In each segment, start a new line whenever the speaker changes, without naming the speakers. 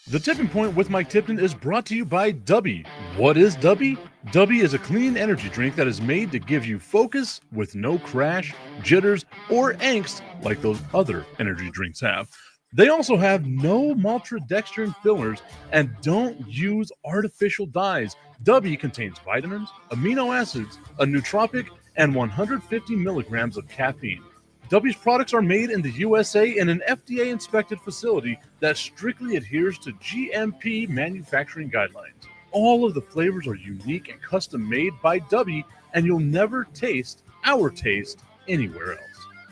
The Tipping Point with Mike Tipton is brought to you by Dubby. What is Dubby? Dubby is a clean energy drink that is made to give you focus with no crash, jitters, or angst like those other energy drinks have. They also have no maltodextrin fillers and don't use artificial dyes. Dubby contains vitamins, amino acids, a nootropic, and 150 milligrams of caffeine. W's products are made in the USA in an FDA-inspected facility that strictly adheres to GMP manufacturing guidelines. All of the flavors are unique and custom-made by W, and you'll never taste our taste anywhere else.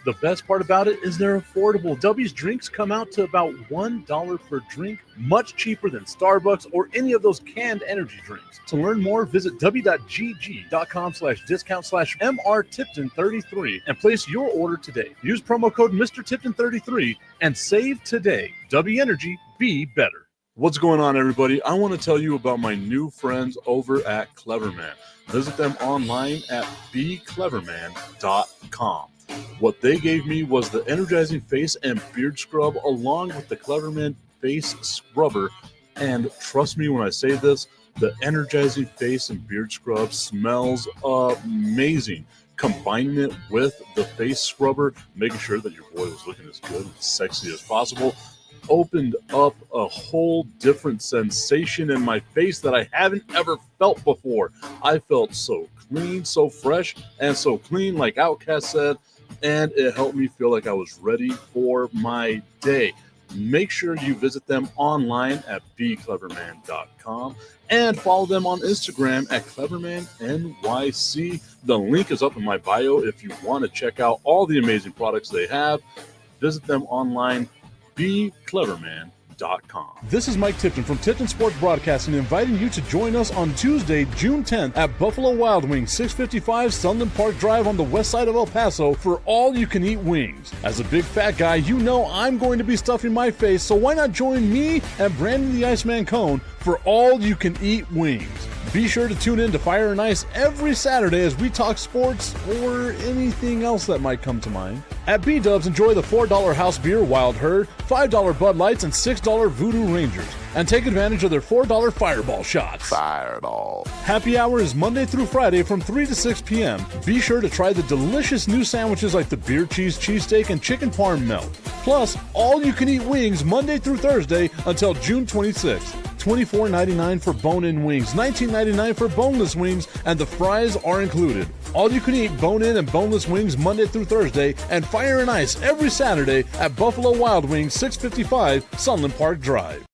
The best part about it is they're affordable. W's drinks come out to about $1 per drink, much cheaper than Starbucks or any of those canned energy drinks. To learn more, visit w.gg.com/discount/MRTipton33 and place your order today. Use promo code MrTipton33 and save today. W Energy, be better. What's going on, everybody? I want to tell you about my new friends over at Cleverman. Visit them online at becleverman.com. What they gave me was the energizing face and beard scrub along with the Cleverman face scrubber. And trust me when I say this, the energizing face and beard scrub smells amazing. Combining it with the face scrubber, making sure that your boy was looking as good and sexy as possible, opened up a whole different sensation in my face that I haven't ever felt before. I felt so clean, so fresh, and so clean, like Outcast said, and it helped me feel like I was ready for my day. Make sure you visit them online at becleverman.com and follow them on Instagram at clevermannyc. The link is up in my bio if you want to check out all the amazing products they have. Visit them online, becleverman.com. This is Mike Tipton from Tipton Sports Broadcasting, inviting you to join us on Tuesday, June 10th at Buffalo Wild Wings, 655 Sunland Park Drive on the west side of El Paso for all-you-can-eat wings. As a big fat guy, you know I'm going to be stuffing my face, so why not join me and Brandon the Iceman Cone for all-you-can-eat wings? Be sure to tune in to Fire and Ice every Saturday as we talk sports or anything else that might come to mind. At B-Dubs, enjoy the $4 house beer Wild Herd, $5 Bud Lights, and $6 Voodoo Rangers. And take advantage of their $4 Fireball shots.
Fireball.
Happy hour is Monday through Friday from 3 to 6 p.m. Be sure to try the delicious new sandwiches like the beer cheese cheesesteak and chicken parm melt. Plus, all-you-can-eat wings Monday through Thursday until June 26th. $24.99 for bone-in wings, $19.99 for boneless wings, and the fries are included. All you can eat bone-in and boneless wings Monday through Thursday, and Fire and Ice every Saturday at Buffalo Wild Wings, 655 Sunland Park Drive.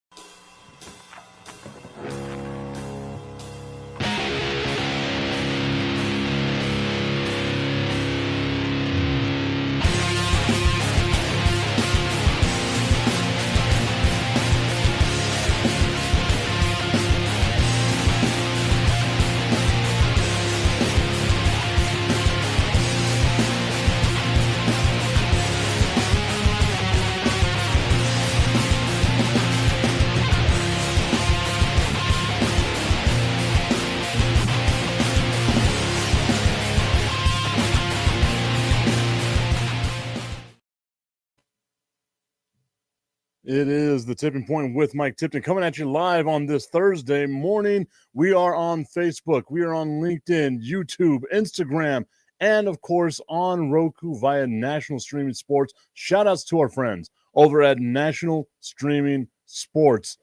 It is the Tipping Point with Mike Tipton coming at you live on this Thursday morning. We are on Facebook, we are on LinkedIn, YouTube, Instagram, and of course on Roku via National Streaming Sports. Shout outs to our friends over at National Streaming Sports.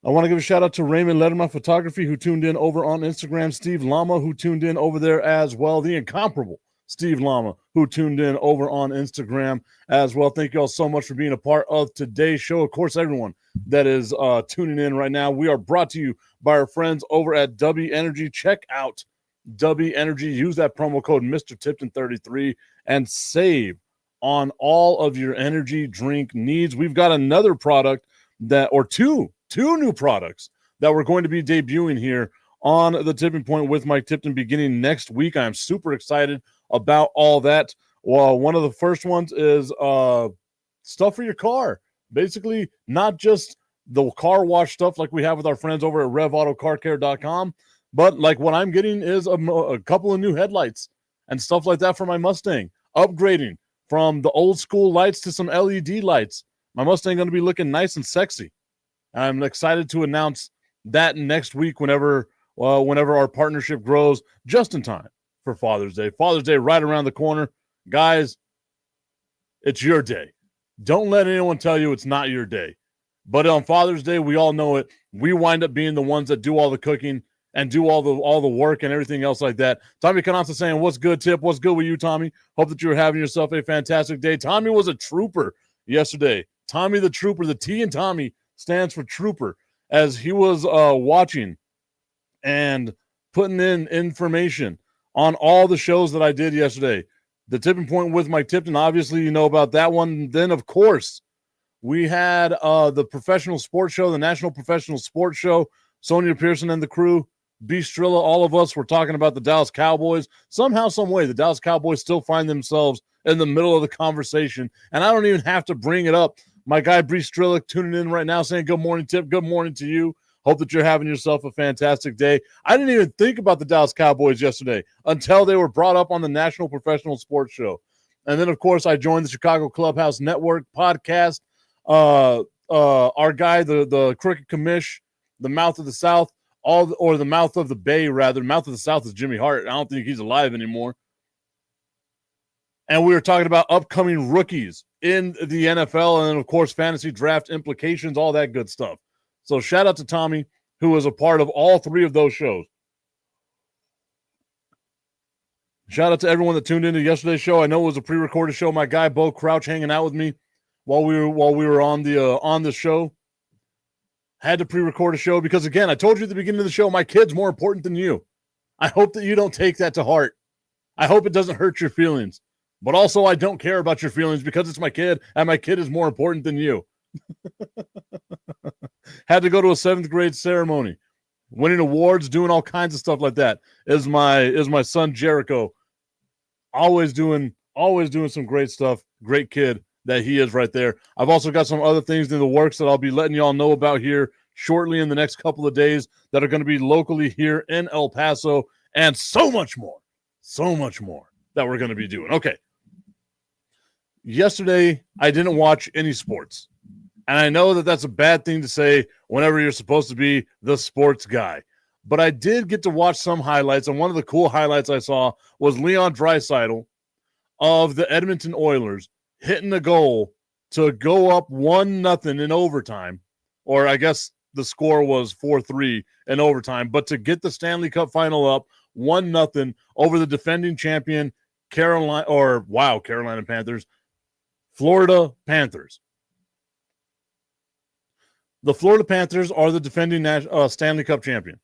I want to give a shout out to Raymond Letterman Photography, who tuned in over on Instagram, Steve Lama, who tuned in over there as well, the incomparable Steve Lama, who tuned in over on Instagram as well. Thank you all so much for being a part of today's show. Of course, everyone that is tuning in right now, we are brought to you by our friends over at W Energy. Check out W Energy. Use that promo code MrTipton33 and save on all of your energy drink needs. We've got another product two new products that we're going to be debuting here on the Tipping Point with Mike Tipton beginning next week. I'm super excited about all that. Well, one of the first ones is stuff for your car. Basically, not just the car wash stuff like we have with our friends over at RevAutoCarCare.com, but like what I'm getting is a couple of new headlights and stuff like that for my Mustang. Upgrading from the old school lights to some LED lights. My Mustang going to be looking nice and sexy. I'm excited to announce that next week whenever our partnership grows, just in time for Father's Day. Father's Day right around the corner. Guys, it's your day. Don't let anyone tell you it's not your day. But on Father's Day, we all know it. We wind up being the ones that do all the cooking and do all the work and everything else like that. Tommy Canasta saying, what's good, Tip? What's good with you, Tommy? Hope that you're having yourself a fantastic day. Tommy was a trooper yesterday. Tommy the Trooper. The T in Tommy stands for trooper, as he was watching and putting in information on all the shows that I did yesterday. The Tipping Point with Mike Tipton, obviously you know about that one. Then, of course, we had the professional sports show, the National Professional Sports Show. Sonia Pearson and the crew, Beastrilla, all of us were talking about the Dallas Cowboys. Somehow, some way, the Dallas Cowboys still find themselves in the middle of the conversation, and I don't even have to bring it up. My guy, Beastrilla, tuning in right now saying, good morning, Tip. Good morning to you. Hope that you're having yourself a fantastic day. I didn't even think about the Dallas Cowboys yesterday until they were brought up on the National Professional Sports Show. And then, of course, I joined the Chicago Clubhouse Network podcast. Our guy, the Crooked Commish, the Mouth of the South, the Mouth of the Bay, rather. Mouth of the South is Jimmy Hart. I don't think he's alive anymore. And we were talking about upcoming rookies in the NFL and then, of course, fantasy draft implications, all that good stuff. So shout out to Tommy, who was a part of all three of those shows. Shout out to everyone that tuned into yesterday's show. I know it was a pre-recorded show. My guy, Bo Crouch, hanging out with me while we were on the show. Had to pre-record a show because, again, I told you at the beginning of the show, my kid's more important than you. I hope that you don't take that to heart. I hope it doesn't hurt your feelings. But also, I don't care about your feelings because it's my kid, and my kid is more important than you. Had to go to a 7th grade ceremony, winning awards, doing all kinds of stuff like that. Is my son Jericho, always doing some great stuff. Great kid that he is right there. I've also got some other things in the works that I'll be letting y'all know about here shortly in the next couple of days that are going to be locally here in El Paso, and so much more that we're going to be doing. Okay. Yesterday, I didn't watch any sports. And I know that that's a bad thing to say whenever you're supposed to be the sports guy. But I did get to watch some highlights, and one of the cool highlights I saw was Leon Draisaitl of the Edmonton Oilers hitting a goal to go up 1-0 in overtime. Or I guess the score was 4-3 in overtime. But to get the Stanley Cup final up 1-0 over the defending champion Carolina Panthers, Florida Panthers. The Florida Panthers are the defending Stanley Cup champion.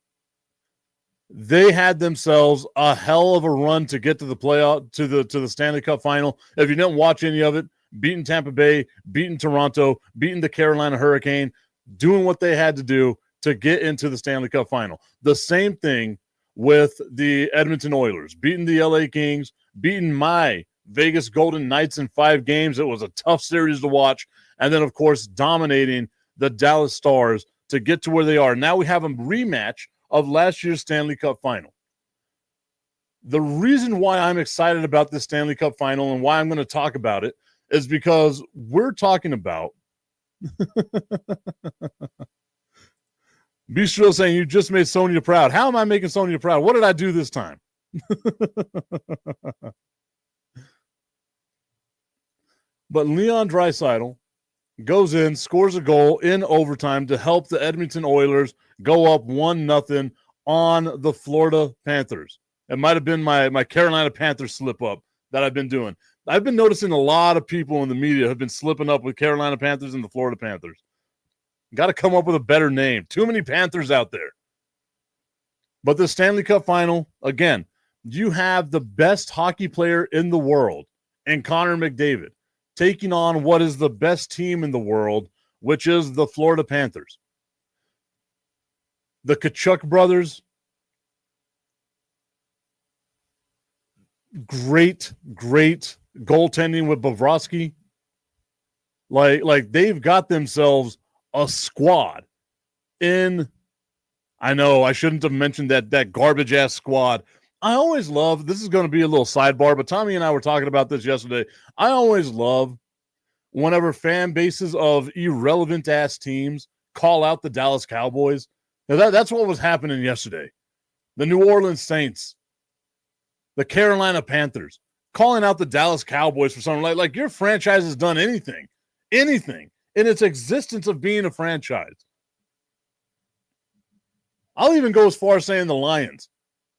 They had themselves a hell of a run to get to the playoff, to the Stanley Cup final. If you didn't watch any of it, beating Tampa Bay, beating Toronto, beating the Carolina Hurricane, doing what they had to do to get into the Stanley Cup final. The same thing with the Edmonton Oilers, beating the LA Kings, beating my Vegas Golden Knights in 5 games. It was a tough series to watch. And then, of course, dominating the Dallas Stars to get to where they are. Now we have a rematch of last year's Stanley Cup final. The reason why I'm excited about this Stanley Cup final and why I'm going to talk about it is because we're talking about Bistro saying you just made Sonia proud. How am I making Sonia proud? What did I do this time? But Leon Draisaitl goes in, scores a goal in overtime to help the Edmonton Oilers go up 1-0 on the Florida Panthers. It might have been my Carolina Panthers slip up that I've been doing. I've been noticing a lot of people in the media have been slipping up with Carolina Panthers and the Florida Panthers. Got to come up with a better name. Too many Panthers out there. But the Stanley Cup final, again, you have the best hockey player in the world in Connor McDavid taking on what is the best team in the world, which is the Florida Panthers. The Tkachuk brothers, great goaltending with Bobrovsky. Like they've got themselves a squad in. I know I shouldn't have mentioned that garbage ass squad. I always love, this is going to be a little sidebar, but Tommy and I were talking about this yesterday. I always love whenever fan bases of irrelevant ass teams call out the Dallas Cowboys? Now that's what was happening yesterday. The New Orleans Saints, the Carolina Panthers, calling out the Dallas Cowboys for something like your franchise has done anything in its existence of being a franchise. I'll even go as far as saying the Lions.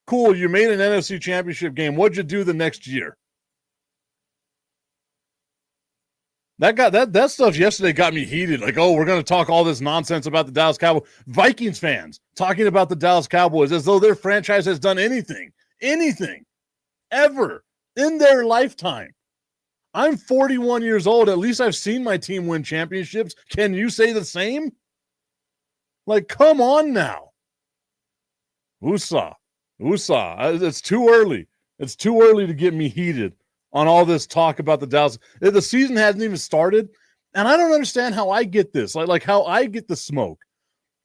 Cool, you made an NFC Championship game. What'd you do the next year? That stuff yesterday got me heated. Like, oh, we're going to talk all this nonsense about the Dallas Cowboys. Vikings fans talking about the Dallas Cowboys as though their franchise has done anything, ever in their lifetime. I'm 41 years old. At least I've seen my team win championships. Can you say the same? Like, come on now. Woosah. It's too early. It's too early to get me heated on all this talk about the Dallas. The season hasn't even started, and I don't understand how I get this. Like how I get the smoke.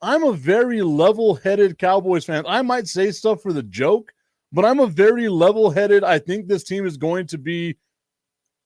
I'm a very level-headed Cowboys fan. I might say stuff for the joke, but I'm a very level-headed. I think this team is going to be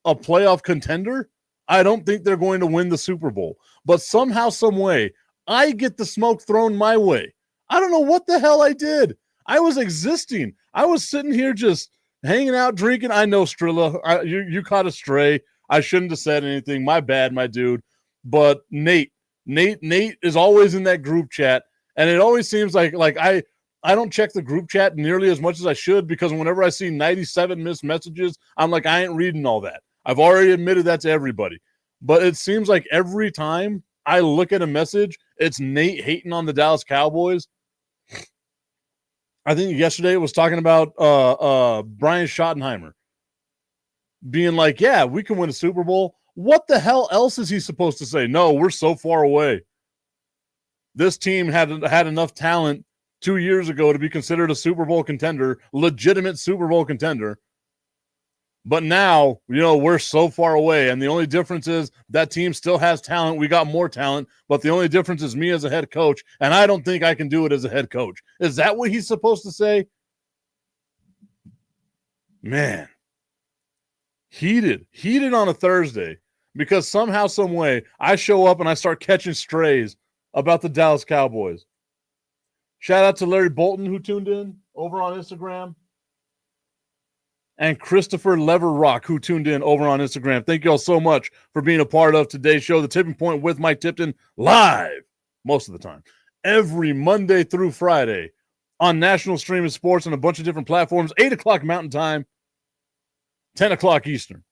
a playoff contender. I don't think they're going to win the Super Bowl, but somehow, some way, I get the smoke thrown my way. I don't know what the hell I did. I was existing. I was sitting here just hanging out, drinking. I know, Strilla, you caught a stray. I shouldn't have said anything. My bad, my dude. But Nate is always in that group chat, and it always seems like I don't check the group chat nearly as much as I should, because whenever I see 97 missed messages, I'm like, I ain't reading all that. I've already admitted that to everybody. But it seems like every time I look at a message, it's Nate hating on the Dallas Cowboys. I think yesterday it was talking about Brian Schottenheimer being like, yeah, we can win a Super Bowl. What the hell else is he supposed to say? No, we're so far away. This team had enough talent 2 years ago to be considered a Super Bowl contender, legitimate Super Bowl contender. But now, we're so far away, and the only difference is that team still has talent. We got more talent, but the only difference is me as a head coach, and I don't think I can do it as a head coach. Is that what he's supposed to say? Man. Heated on a Thursday, because somehow, some way, I show up and I start catching strays about the Dallas Cowboys. Shout out to Larry Bolton, who tuned in over on Instagram. And Christopher Leverrock, who tuned in over on Instagram. Thank you all so much for being a part of today's show, The Tipping Point with Mike Tipton, live most of the time, every Monday through Friday on national streaming sports on a bunch of different platforms, 8 o'clock Mountain Time, 10 o'clock Eastern.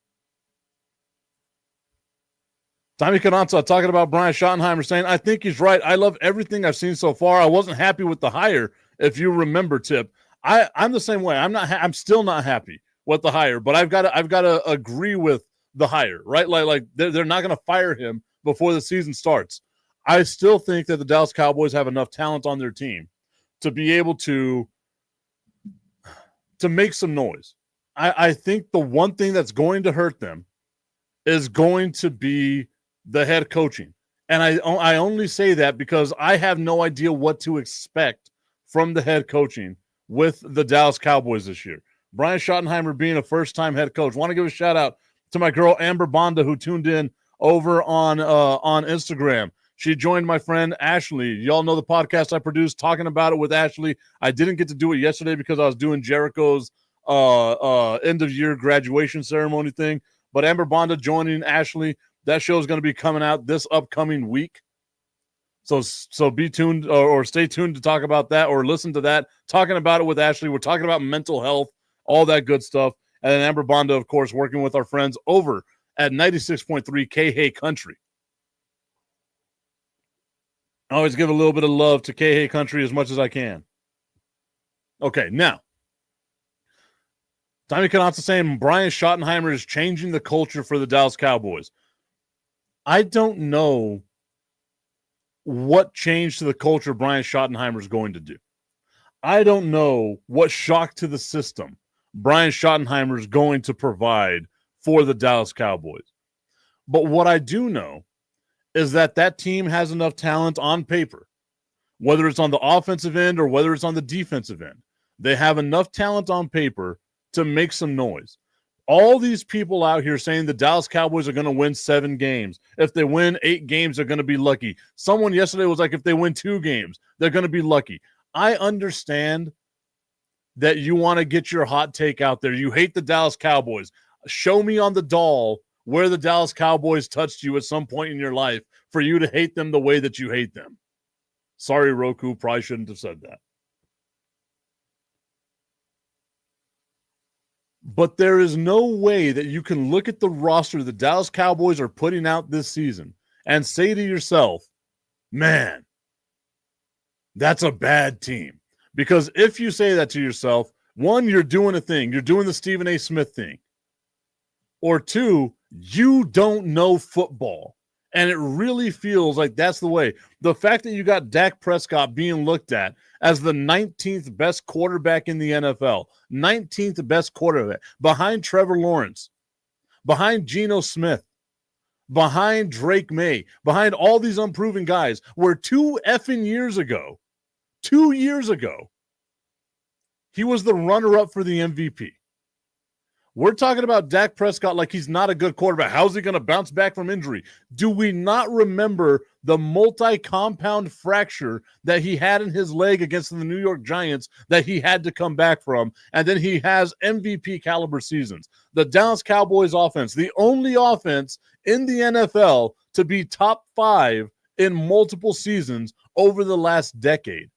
Tommy Cananza talking about Brian Schottenheimer saying, I think he's right. I love everything I've seen so far. I wasn't happy with the hire, if you remember, Tip. I'm the same way. I'm still not happy with the hire, but I've got to agree with the hire, right? Like they're not going to fire him before the season starts. I still think that the Dallas Cowboys have enough talent on their team to be able to make some noise. I think the one thing that's going to hurt them is going to be the head coaching. And I only say that because I have no idea what to expect from the head coaching with the Dallas Cowboys this year. Brian Schottenheimer being a first-time head coach. Want to give a shout-out to my girl Amber Bonda, who tuned in over on Instagram. She joined my friend Ashley. Y'all know the podcast I produced, Talking About It with Ashley. I didn't get to do it yesterday because I was doing Jericho's end-of-year graduation ceremony thing. But Amber Bonda joining Ashley. That show is going to be coming out this upcoming week. So be tuned or stay tuned to talk about that or listen to that. Talking About It with Ashley. We're talking about mental health, all that good stuff. And then Amber Bonda, of course, working with our friends over at 96.3 K-Hey Country. I always give a little bit of love to K-Hey Country as much as I can. Okay, now. Tommy Canazza saying Brian Schottenheimer is changing the culture for the Dallas Cowboys. I don't know what change to the culture Brian Schottenheimer is going to do. I don't know what shock to the system Brian Schottenheimer is going to provide for the Dallas Cowboys. But what I do know is that team has enough talent on paper, whether it's on the offensive end or whether it's on the defensive end. They have enough talent on paper to make some noise. All these people out here saying the Dallas Cowboys are going to win 7 games. If they win 8 games, they're going to be lucky. Someone yesterday was like, if they win 2 games, they're going to be lucky. I understand that you want to get your hot take out there. You hate the Dallas Cowboys. Show me on the doll where the Dallas Cowboys touched you at some point in your life for you to hate them the way that you hate them. Sorry, Roku, probably shouldn't have said that. But there is no way that you can look at the roster the Dallas Cowboys are putting out this season and say to yourself, man, that's a bad team. Because if you say that to yourself, 1, you're doing a thing. You're doing the Stephen A. Smith thing. Or 2, you don't know football. And it really feels like that's the way. The fact that you got Dak Prescott being looked at as the 19th best quarterback in the NFL, 19th best quarterback, behind Trevor Lawrence, behind Geno Smith, behind Drake May, behind all these unproven guys, where 2 years ago, he was the runner-up for the MVP. We're talking about Dak Prescott like he's not a good quarterback. How's he going to bounce back from injury? Do we not remember the multi-compound fracture that he had in his leg against the New York Giants that he had to come back from? And then he has MVP caliber seasons. The Dallas Cowboys offense, the only offense in the NFL to be top 5 in multiple seasons over the last decade.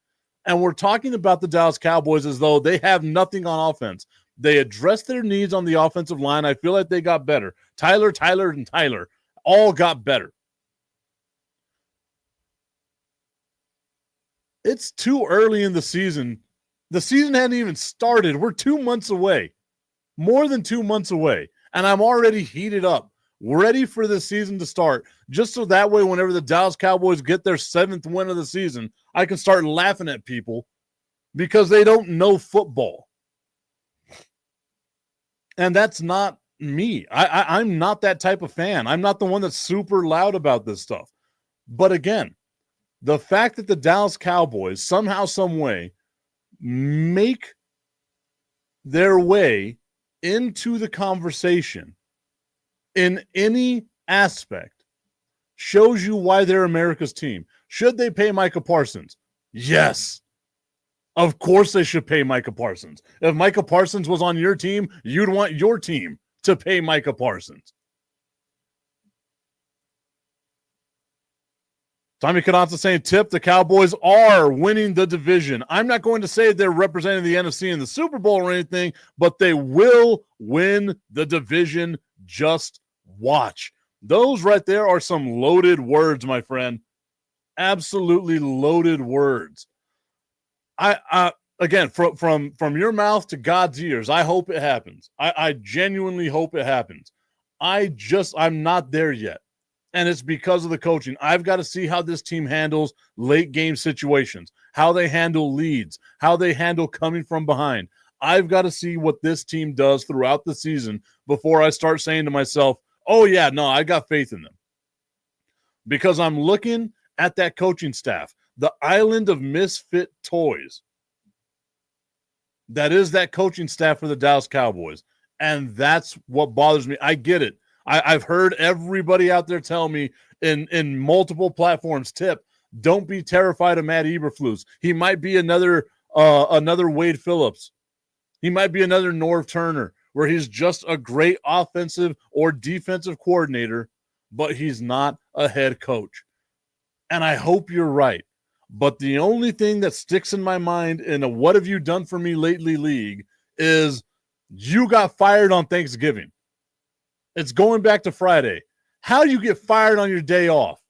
And we're talking about the Dallas Cowboys as though they have nothing on offense. They addressed their needs on the offensive line. I feel like they got better. Tyler all got better. It's too early in the season. The season hadn't even started. We're 2 months away, more than 2 months away, and I'm already heated up, ready for the season to start, just so that way whenever the Dallas Cowboys get their 7th win of the season, I can start laughing at people because they don't know football. And that's not me. I'm not that type of fan. I'm not the one that's super loud about this stuff. But again, the fact that the Dallas Cowboys somehow, some way make their way into the conversation in any aspect shows you why they're America's team. Should they pay Micah Parsons? Yes. Of course they should pay Micah Parsons. If Micah Parsons was on your team, you'd want your team to pay Micah Parsons. Tommy Canazza saying, Tip, the Cowboys are winning the division. I'm not going to say they're representing the NFC in the Super Bowl or anything, but they will win the division. Just watch. Those right there are some loaded words, my friend. Absolutely loaded words. Again, from your mouth to God's ears, I hope it happens. I genuinely hope it happens. I'm not there yet. And it's because of the coaching. I've got to see how this team handles late game situations, how they handle leads, how they handle coming from behind. I've got to see what this team does throughout the season before I start saying to myself, oh yeah, no, I got faith in them. Because I'm looking at that coaching staff. The island of misfit toys that is that coaching staff for the Dallas Cowboys. And that's what bothers me. I get it. I've heard everybody out there tell me in multiple platforms, Tip, don't be terrified of Matt Eberflus. He might be another Wade Phillips. He might be another Norv Turner, where he's just a great offensive or defensive coordinator, but he's not a head coach. And I hope you're right. But the only thing that sticks in my mind in a what have you done for me lately league is you got fired on Thanksgiving. It's going back to Friday. How do you get fired on your day off?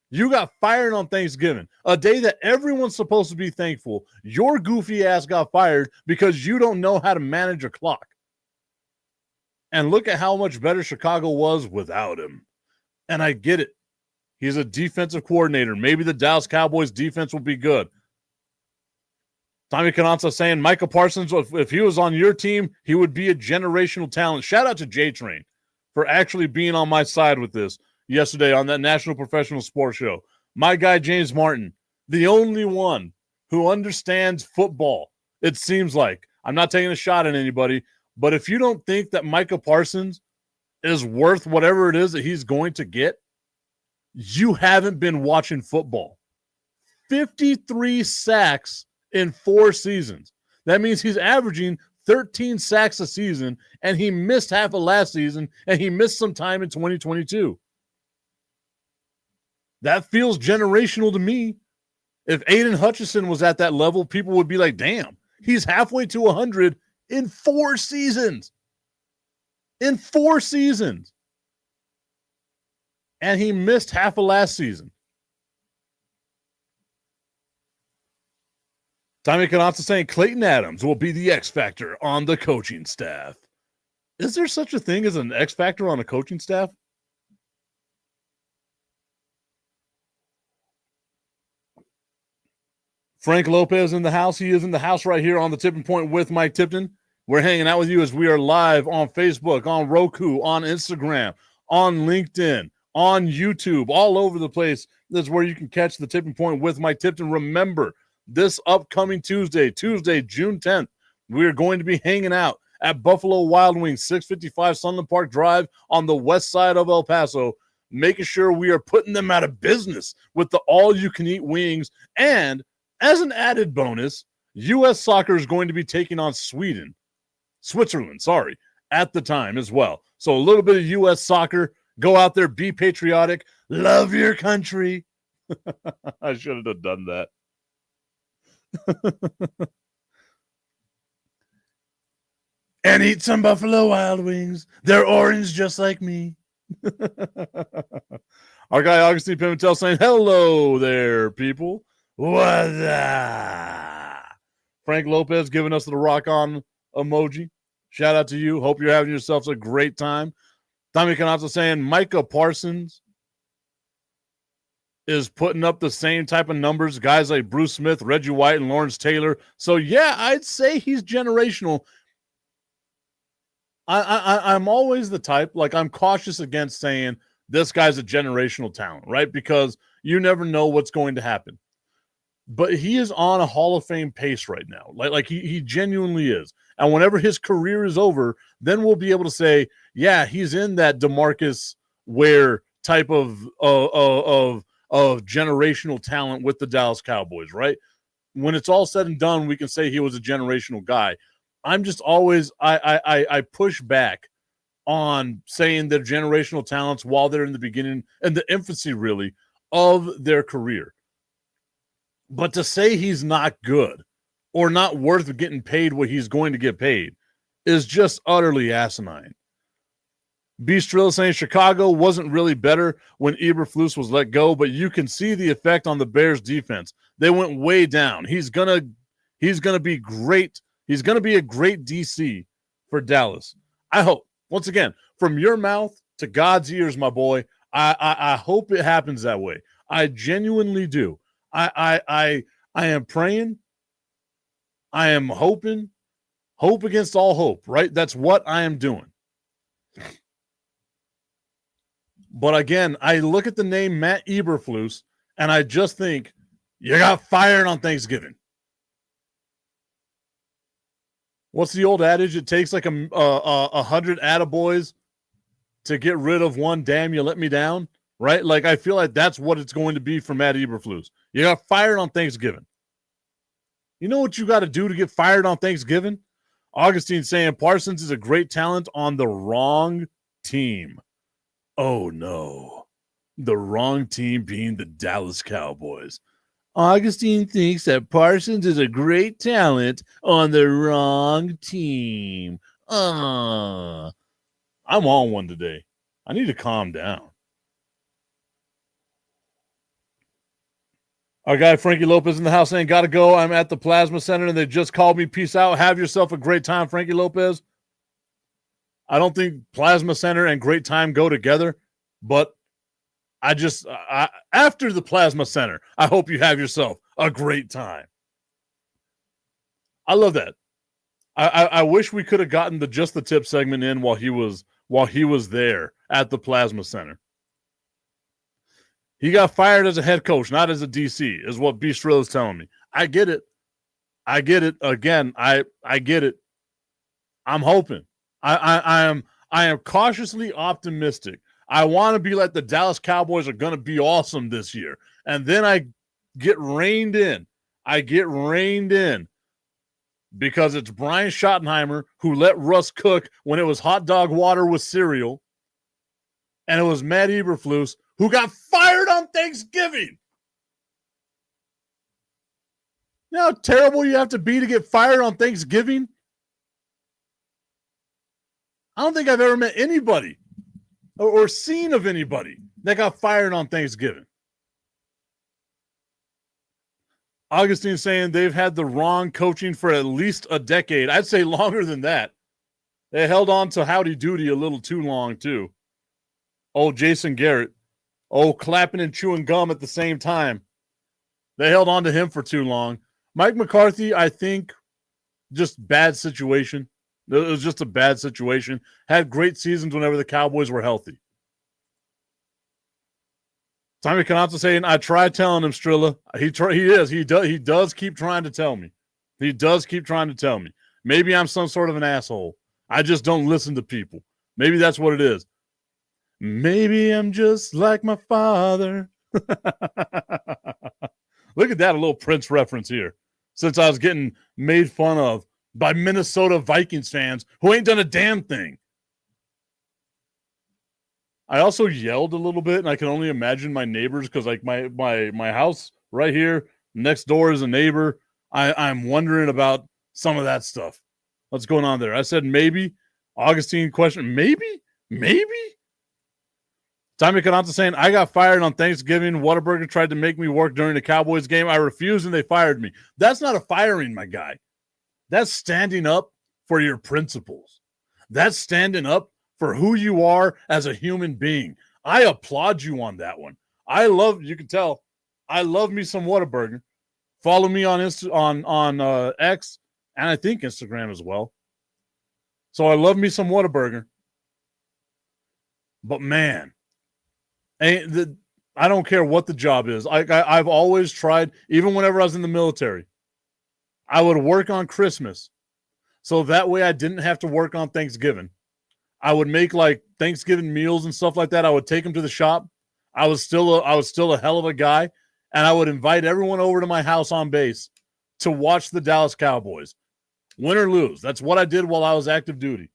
You got fired on Thanksgiving, a day that everyone's supposed to be thankful. Your goofy ass got fired because you don't know how to manage a clock. And look at how much better Chicago was without him. And I get it. He's a defensive coordinator. Maybe the Dallas Cowboys defense will be good. Tommy Canazza saying Micah Parsons, if he was on your team, he would be a generational talent. Shout out to J-Train for actually being on my side with this yesterday on that National Professional Sports Show. My guy, James Martin, the only one who understands football, it seems like. I'm not taking a shot at anybody, But if you don't think that Micah Parsons is worth whatever it is that he's going to get, you haven't been watching football. 53 sacks in 4 seasons. That means he's averaging 13 sacks a season, and he missed half of last season, and he missed some time in 2022. That feels generational to me. If Aiden Hutchinson was at that level, people would be like, damn, he's halfway to 100 in 4 seasons. In 4 seasons. And he missed half of last season. Tommy Canazza saying Clayton Adams will be the X factor on the coaching staff. Is there such a thing as an X factor on a coaching staff? Frank Lopez in the house. He is in the house right here on the Tipping Point with Mike Tipton. We're hanging out with you as we are live on Facebook, on Roku, on Instagram, on LinkedIn, on YouTube, all over the place. That's where you can catch the Tipping Point with Mike Tipton. Remember, this upcoming Tuesday, June 10th, we're going to be hanging out at Buffalo Wild Wings, 655 Sunland Park Drive on the west side of El Paso, making sure we are putting them out of business with the all-you-can-eat wings. And as an added bonus, U.S. Soccer is going to be taking on Switzerland, at the time as well. So a little bit of U.S. Soccer. Go out there, be patriotic, love your country. I should have done that. And eat some Buffalo Wild Wings. They're orange just like me. Our guy Augustine Pimentel saying, hello there, people. What's up? Frank Lopez giving us the rock on emoji. Shout out to you. Hope you're having yourselves a great time. Tommy Canazza saying Micah Parsons is putting up the same type of numbers, guys like Bruce Smith, Reggie White, and Lawrence Taylor. So, yeah, I'd say he's generational. I'm always the type, like I'm cautious against saying this guy's a generational talent, right? Because you never know what's going to happen. But he is on a Hall of Fame pace right now. Like he genuinely is. And whenever his career is over, then we'll be able to say, yeah, he's in that DeMarcus Ware type of generational talent with the Dallas Cowboys, right? When it's all said and done, we can say he was a generational guy. I'm just always I push back on saying they're generational talents while they're in the beginning and the infancy really of their career. But to say he's not good or not worth getting paid what he's going to get paid is just utterly asinine. Beastrilla saying Chicago wasn't really better when Eberflus was let go, but you can see the effect on the Bears defense. They went way down. He's gonna be great. He's gonna be a great DC for Dallas. I hope. Once again, from your mouth to God's ears, my boy. I hope it happens that way. I genuinely do. I am praying. I am hoping. Hope against all hope, right? That's what I am doing. But again, I look at the name Matt Eberflus, and I just think, you got fired on Thanksgiving. What's the old adage? It takes like 100 attaboys to get rid of one damn you let me down, right? Like I feel like that's what it's going to be for Matt Eberflus. You got fired on Thanksgiving. You know what you got to do to get fired on Thanksgiving? Augustine saying Parsons is a great talent on the wrong team. Oh, no. The wrong team being the Dallas Cowboys. Augustine thinks that Parsons is a great talent on the wrong team. I'm on one today. I need to calm down. Our guy Frankie Lopez in the house saying, gotta go. I'm at the Plasma Center and they just called me. Peace out. Have yourself a great time, Frankie Lopez. I don't think Plasma Center and great time go together, but after the Plasma Center, I hope you have yourself a great time. I love that. I wish we could have gotten the just the tip segment in while he was there at the Plasma Center. He got fired as a head coach, not as a DC, is what Beastrill is telling me. I get it. Again, I get it. I'm hoping. I am cautiously optimistic. I want to be like the Dallas Cowboys are going to be awesome this year. And then I get reined in. Because it's Brian Schottenheimer who let Russ cook when it was hot dog water with cereal. And it was Matt Eberflus who got fired on Thanksgiving. You know how terrible you have to be to get fired on Thanksgiving? I don't think I've ever met anybody or seen of anybody that got fired on Thanksgiving. Augustine saying they've had the wrong coaching for at least a decade. I'd say longer than that. They held on to Howdy Doody a little too long, too. Oh, Jason Garrett. Oh, clapping and chewing gum at the same time. They held on to him for too long. Mike McCarthy, I think, just bad situation. It was just a bad situation. Had great seasons whenever the Cowboys were healthy. Tommy Canazza saying, I tried telling him, Strilla. He does keep trying to tell me. He does keep trying to tell me. Maybe I'm some sort of an asshole. I just don't listen to people. Maybe that's what it is. Maybe I'm just like my father. Look at that, a little Prince reference here. Since I was getting made fun of by Minnesota Vikings fans who ain't done a damn thing. I also yelled a little bit, and I can only imagine my neighbors because, like, my house right here next door is a neighbor. I'm wondering about some of that stuff. What's going on there? I said maybe. Augustine question, maybe? Tommy Canazza saying, I got fired on Thanksgiving. Whataburger tried to make me work during the Cowboys game. I refused, and they fired me. That's not a firing, my guy. That's standing up for your principles. That's standing up for who you are as a human being. I applaud you on that one. You can tell, I love me some Whataburger. Follow me on X, and I think Instagram as well. So I love me some Whataburger. But man, I don't care what the job is. I've always tried, even whenever I was in the military, I would work on Christmas. So that way I didn't have to work on Thanksgiving. I would make like Thanksgiving meals and stuff like that. I would take them to the shop. I was still a hell of a guy. And I would invite everyone over to my house on base to watch the Dallas Cowboys. Win or lose. That's what I did while I was active duty.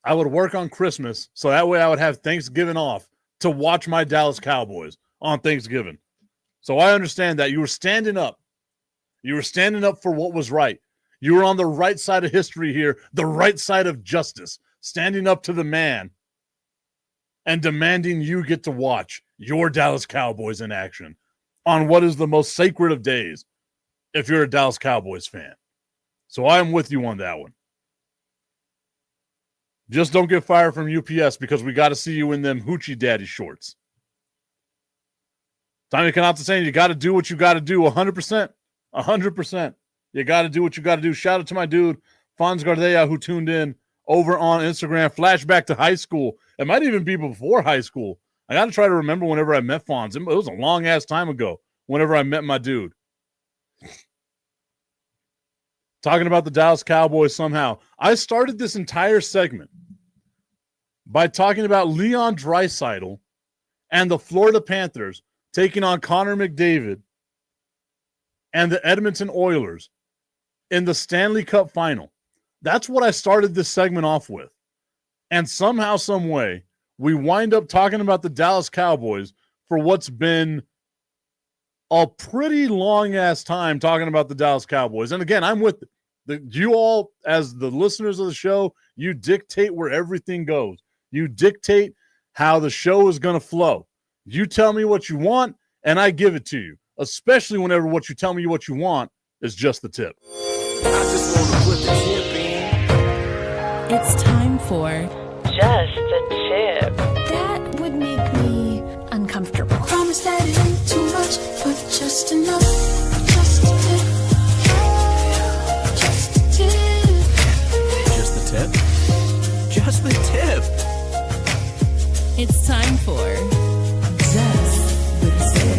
I would work on Christmas, so that way I would have Thanksgiving off to watch my Dallas Cowboys on Thanksgiving. So I understand that. You were standing up. You were standing up for what was right. You were on the right side of history here, the right side of justice, standing up to the man and demanding you get to watch your Dallas Cowboys in action on what is the most sacred of days if you're a Dallas Cowboys fan. So I'm with you on that one. Just don't get fired from UPS because we got to see you in them hoochie daddy shorts. Tommy Canazza saying you got to do what you got to do 100%. 100%. You got to do what you got to do. Shout out to my dude, Fonz Gardea, who tuned in over on Instagram. Flashback to high school. It might even be before high school. I got to try to remember whenever I met Fonz. It was a long-ass time ago whenever I met my dude. Talking about the Dallas Cowboys somehow. I started this entire segment by talking about Leon Draisaitl and the Florida Panthers taking on Connor McDavid and the Edmonton Oilers in the Stanley Cup final. That's what I started this segment off with. And somehow, some way, we wind up talking about the Dallas Cowboys for what's been a pretty long-ass time talking about the Dallas Cowboys. And again, I'm with it. You all, as the listeners of the show, you dictate where everything goes. You dictate how the show is going to flow. You tell me what you want, and I give it to you, especially whenever what you tell me what you want is just the tip.
I just want to put the tip in.
It's time for
Just a Tip.
That would make me uncomfortable.
Promise that it ain't too much, but just enough. Just a tip. Just a tip.
Just the tip? Just the tip.
It's time for Just the Tip.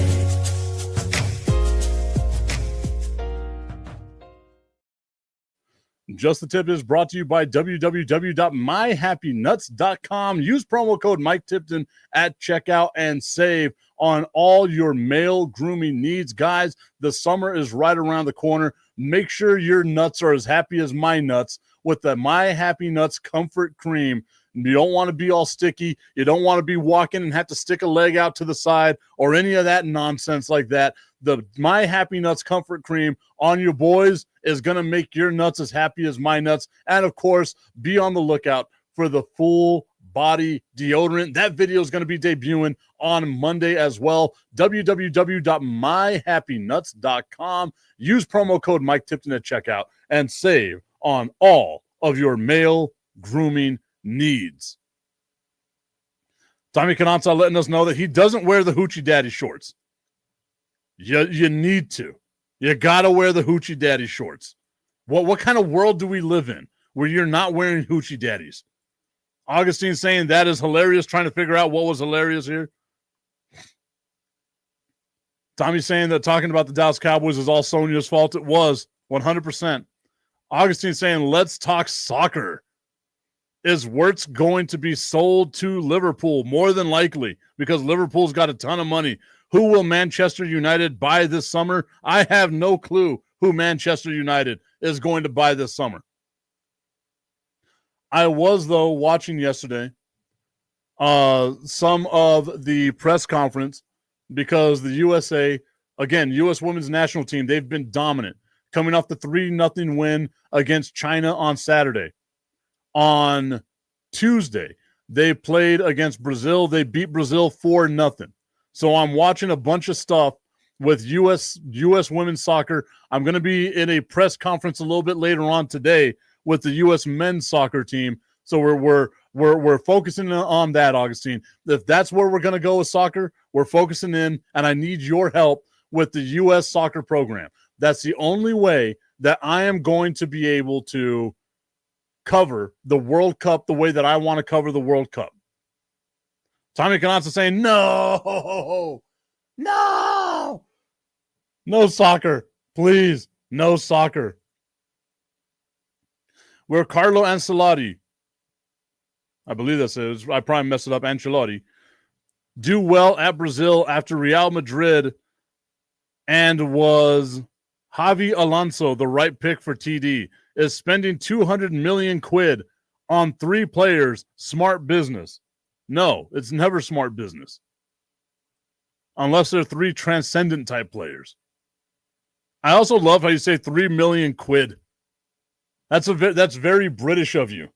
Just the Tip is brought to you by www.myhappynuts.com. Use promo code Mike Tipton at checkout and save on all your male grooming needs. Guys, the summer is right around the corner. Make sure your nuts are as happy as my nuts with the My Happy Nuts Comfort Cream. You don't want to be all sticky. You don't want to be walking and have to stick a leg out to the side or any of that nonsense like that. The My Happy Nuts Comfort Cream on your boys is going to make your nuts as happy as my nuts. And, of course, be on the lookout for the full body deodorant. That video is going to be debuting on Monday as well. www.myhappynuts.com. Use promo code Mike Tipton at checkout and save on all of your male grooming needs. Tommy Cananza letting us know that he doesn't wear the Hoochie Daddy shorts. You need to. You got to wear the Hoochie Daddy shorts. What kind of world do we live in where you're not wearing Hoochie Daddies? Augustine saying that is hilarious, trying to figure out what was hilarious here. Tommy saying that talking about the Dallas Cowboys is all Sonia's fault. It was 100%. Augustine saying, let's talk soccer. Is Wirtz going to be sold to Liverpool? More than likely, because Liverpool's got a ton of money. Who will Manchester United buy this summer? I have no clue who Manchester United is going to buy this summer. I was, though, watching yesterday some of the press conference because the USA, again, U.S. women's national team, they've been dominant, coming off the 3-0 win against China on Saturday. On Tuesday, they played against Brazil. They beat Brazil 4-0. So I'm watching a bunch of stuff with U.S. women's soccer. I'm going to be in a press conference a little bit later on today with the U.S. men's soccer team. So we're focusing on that, Augustine. If that's where we're going to go with soccer, we're focusing in, and I need your help with the U.S. soccer program. That's the only way that I am going to be able to cover the World Cup the way that I want to cover the World Cup. Tommy Cananza saying, no soccer, please, no soccer. Where Carlo Ancelotti, I believe that's it, I probably messed it up, Ancelotti, do well at Brazil after Real Madrid, and was Javi Alonso the right pick for TD? Is spending 200 million quid on 3 players smart business? No, it's never smart business. Unless they're 3 transcendent type players. I also love how you say 3 million quid. That's very British of you.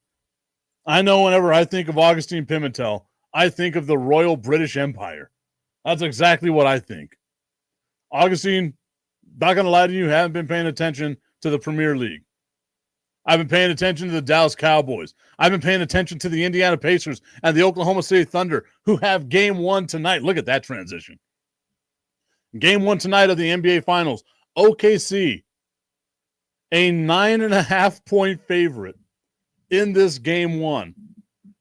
I know whenever I think of Augustine Pimentel, I think of the Royal British Empire. That's exactly what I think. Augustine, not going to lie to you, haven't been paying attention to the Premier League. I've been paying attention to the Dallas Cowboys. I've been paying attention to the Indiana Pacers and the Oklahoma City Thunder, who have game 1 tonight. Look at that transition. Game 1 tonight of the NBA Finals. OKC, a 9.5-point favorite in this game 1.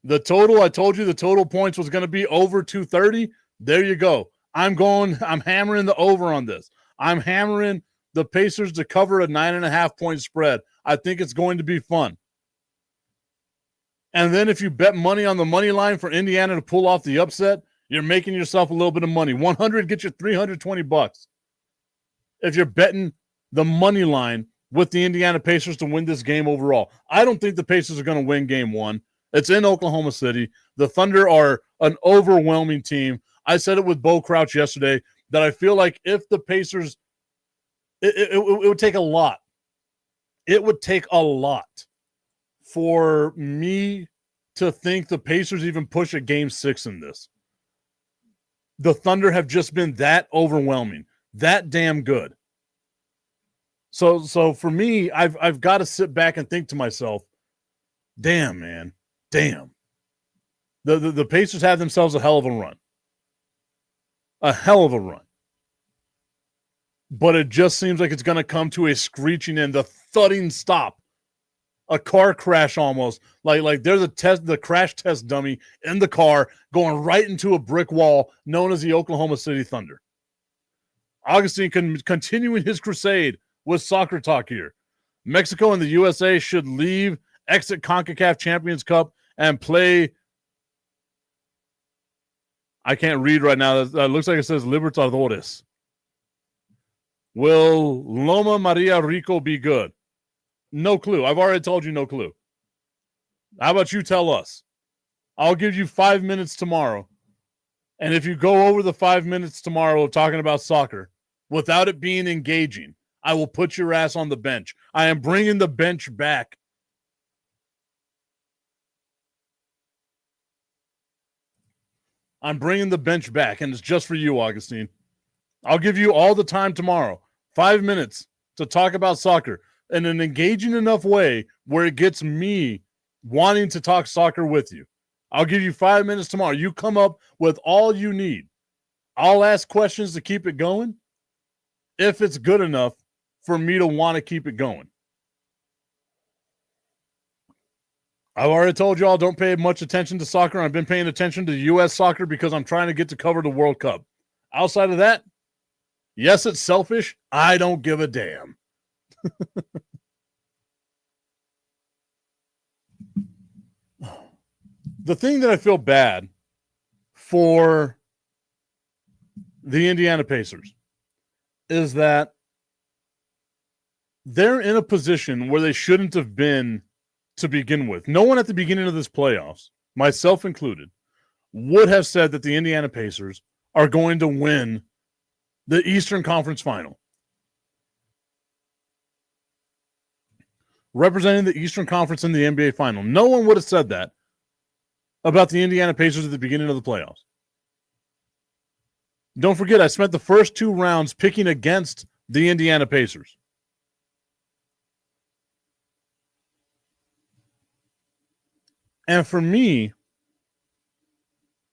The total, I told you the total points was going to be over 230. There you go. I'm hammering the over on this. I'm hammering the Pacers to cover a 9.5-point spread. I think it's going to be fun. And then if you bet money on the money line for Indiana to pull off the upset, you're making yourself a little bit of money. 100 gets you $320. If you're betting the money line with the Indiana Pacers to win this game overall. I don't think the Pacers are going to win game 1. It's in Oklahoma City. The Thunder are an overwhelming team. I said it with Bo Crouch yesterday that I feel like if the Pacers, it would take a lot. It would take a lot for me to think the Pacers even push a game 6 in this. The Thunder have just been that overwhelming, that damn good. So for me, I've got to sit back and think to myself, damn, man, damn. The Pacers have themselves a hell of a run. A hell of a run. But it just seems like it's going to come to a screeching end, a thudding stop, a car crash almost. Like there's the crash test dummy in the car going right into a brick wall known as the Oklahoma City Thunder. Augustine continuing his crusade with soccer talk here. Mexico and the USA should exit CONCACAF Champions Cup and play. I can't read right now. That looks like it says Libertadores. Will Loma Maria Rico be good? No clue. I've already told you no clue. How about you tell us? I'll give you 5 minutes tomorrow. And if you go over the 5 minutes tomorrow of talking about soccer without it being engaging, I will put your ass on the bench. I am bringing the bench back. I'm bringing the bench back, and it's just for you, Augustine. I'll give you all the time tomorrow, 5 minutes, to talk about soccer in an engaging enough way where it gets me wanting to talk soccer with you. I'll give you 5 minutes tomorrow. You come up with all you need. I'll ask questions to keep it going if it's good enough for me to want to keep it going. I've already told y'all don't pay much attention to soccer. I've been paying attention to U.S. soccer because I'm trying to get to cover the World Cup. Outside of that, yes, it's selfish. I don't give a damn. The thing that I feel bad for the Indiana Pacers is that they're in a position where they shouldn't have been to begin with. No one at the beginning of this playoffs, myself included, would have said that the Indiana Pacers are going to win the Eastern Conference Final. Representing the Eastern Conference in the NBA Final. No one would have said that about the Indiana Pacers at the beginning of the playoffs. Don't forget, I spent the first 2 rounds picking against the Indiana Pacers. And for me,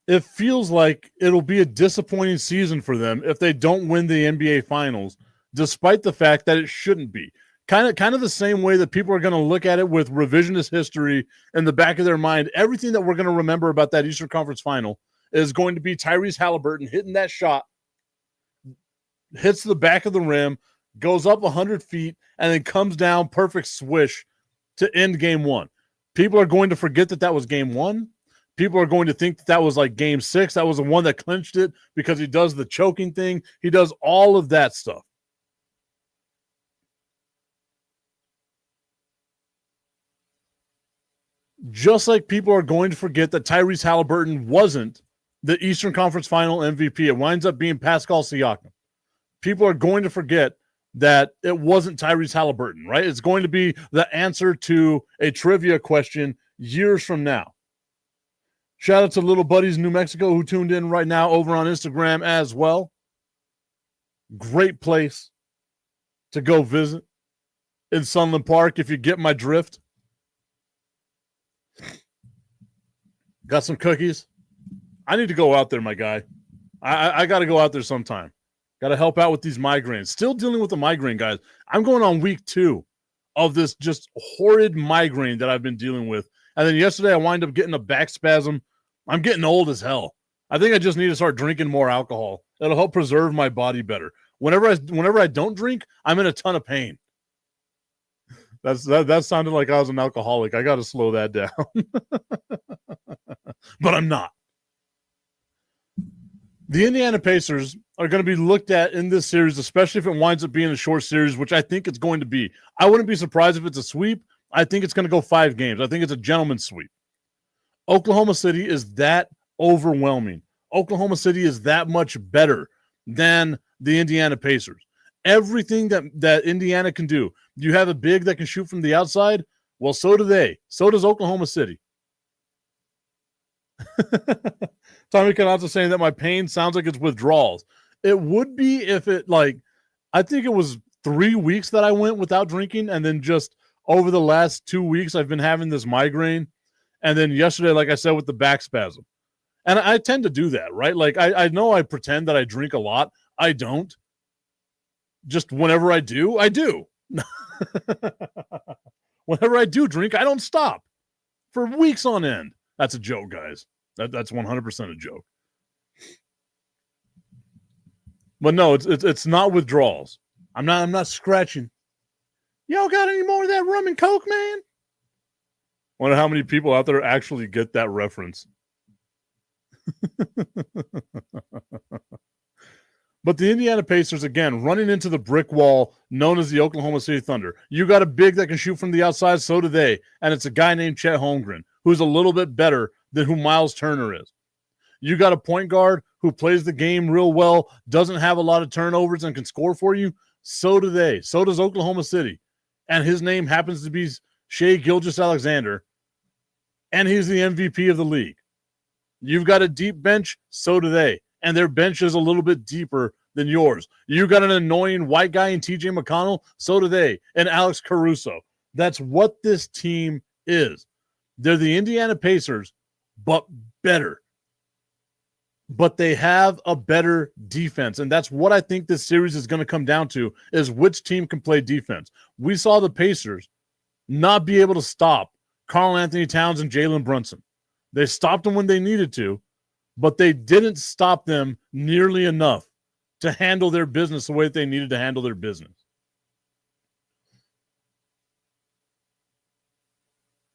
it feels like it'll be a disappointing season for them if they don't win the NBA Finals, despite the fact that it shouldn't be. Kind of the same way that people are going to look at it with revisionist history in the back of their mind. Everything that we're going to remember about that Eastern Conference Final is going to be Tyrese Halliburton hitting that shot, hits the back of the rim, goes up 100 feet, and then comes down perfect swish to end game 1. People are going to forget that that was game 1. People are going to think that that was like game 6. That was the one that clinched it because he does the choking thing. He does all of that stuff. Just like people are going to forget that Tyrese Halliburton wasn't the Eastern Conference Final MVP. It winds up being Pascal Siakam. People are going to forget that it wasn't Tyrese Halliburton, right? It's going to be the answer to a trivia question years from now. Shout out to Little Buddies New Mexico who tuned in right now over on Instagram as well. Great place to go visit in Sunland Park if you get my drift. Got some cookies. I need to go out there, my guy. I got to go out there sometime. Got to help out with these migraines. Still dealing with the migraine, guys. I'm going on week 2 of this just horrid migraine that I've been dealing with. And then yesterday I wind up getting a back spasm. I'm getting old as hell. I think I just need to start drinking more alcohol. It'll help preserve my body better. Whenever I don't drink, I'm in a ton of pain. That sounded like I was an alcoholic. I got to slow that down. But I'm not. The Indiana Pacers are going to be looked at in this series, especially if it winds up being a short series, which I think it's going to be. I wouldn't be surprised if it's a sweep. I think it's going to go 5 games. I think it's a gentleman's sweep. Oklahoma City is that overwhelming. Oklahoma City is that much better than the Indiana Pacers. Everything that Indiana can do. You have a big that can shoot from the outside? Well, so do they. So does Oklahoma City. Tommy Canazza saying that my pain sounds like it's withdrawals. It would be if it I think it was 3 weeks that I went without drinking, and then just over the last 2 weeks I've been having this migraine, and then yesterday, like I said, with the back spasm. And I tend to do that, right? Like I know I pretend that I drink a lot. I don't. Just whenever I do, I do. Whenever I do drink, I don't stop for weeks on end. That's a joke, guys. That's 100% a joke. But no, it's not withdrawals. I'm not scratching Y'all got any more of that rum and coke, man? Wonder how many people out there actually get that reference. But the Indiana Pacers, again, running into the brick wall known as the Oklahoma City Thunder. You got a big that can shoot from the outside, so do they. And it's a guy named Chet Holmgren, who's a little bit better than who Miles Turner is. You got a point guard who plays the game real well, doesn't have a lot of turnovers, and can score for you. So do they. So does Oklahoma City. And his name happens to be Shai Gilgeous-Alexander, and he's the MVP of the league. You've got a deep bench, so do they. And their bench is a little bit deeper than yours. You got an annoying white guy in TJ McConnell, so do they. And Alex Caruso. That's what this team is. They're the Indiana Pacers, but better. But they have a better defense. And that's what I think this series is going to come down to, is which team can play defense. We saw the Pacers not be able to stop Karl Anthony Towns and Jalen Brunson. They stopped them when they needed to, but they didn't stop them nearly enough to handle their business the way that they needed to handle their business.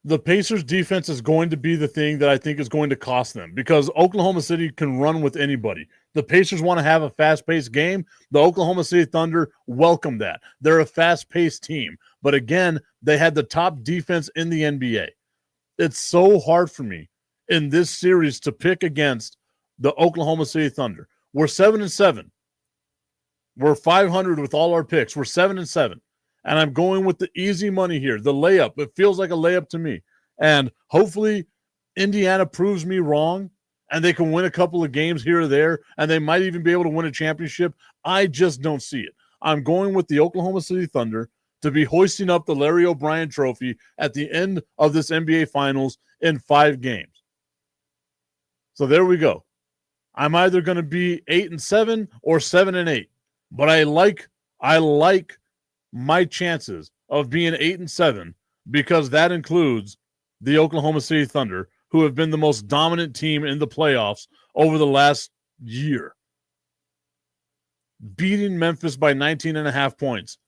The Pacers' defense is going to be the thing that I think is going to cost them, because Oklahoma City can run with anybody. The Pacers want to have a fast-paced game. The Oklahoma City Thunder welcome that. They're a fast-paced team. But again, they had the top defense in the NBA. It's so hard for me in this series to pick against the Oklahoma City Thunder. We're 7-7. We're 500 with all our picks. We're 7-7. And I'm going with the easy money here, the layup. It feels like a layup to me. And hopefully Indiana proves me wrong and they can win a couple of games here or there, and they might even be able to win a championship. I just don't see it. I'm going with the Oklahoma City Thunder to be hoisting up the Larry O'Brien trophy at the end of this NBA Finals in 5 games. So there we go. I'm either going to be 8-7 or 7-8, but I like my chances of being 8-7 because that includes the Oklahoma City Thunder, who have been the most dominant team in the playoffs over the last year, beating Memphis by 19.5 points,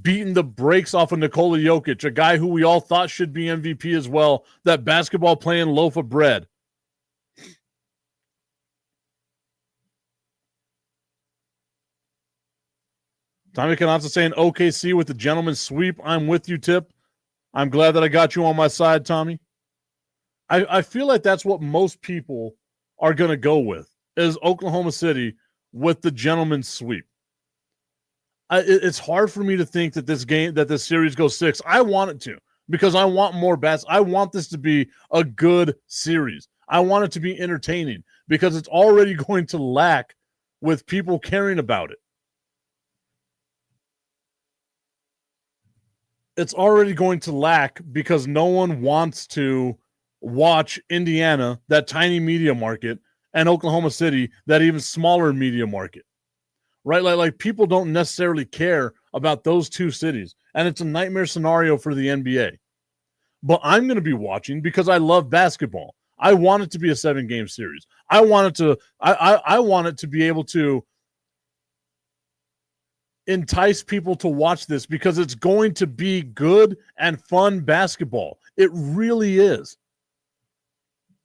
beating the brakes off of Nikola Jokic, a guy who we all thought should be MVP as well, that basketball playing loaf of bread. Tommy Canazza saying OKC with the gentleman's sweep. I'm with you, Tip. I'm glad that I got you on my side, Tommy. I feel like that's what most people are going to go with, is Oklahoma City with the gentleman's sweep. It's hard for me to think that this series goes 6. I want it to, because I want more bats. I want this to be a good series. I want it to be entertaining, because it's already going to lack with people caring about it. It's already going to lack because no one wants to watch Indiana, that tiny media market, and Oklahoma City, that even smaller media market, right? Like people don't necessarily care about those two cities, and it's a nightmare scenario for the NBA. But I'm going to be watching because I love basketball. I want it to be a 7-game series. I want it to be able to entice people to watch this, because it's going to be good and fun basketball. It really is.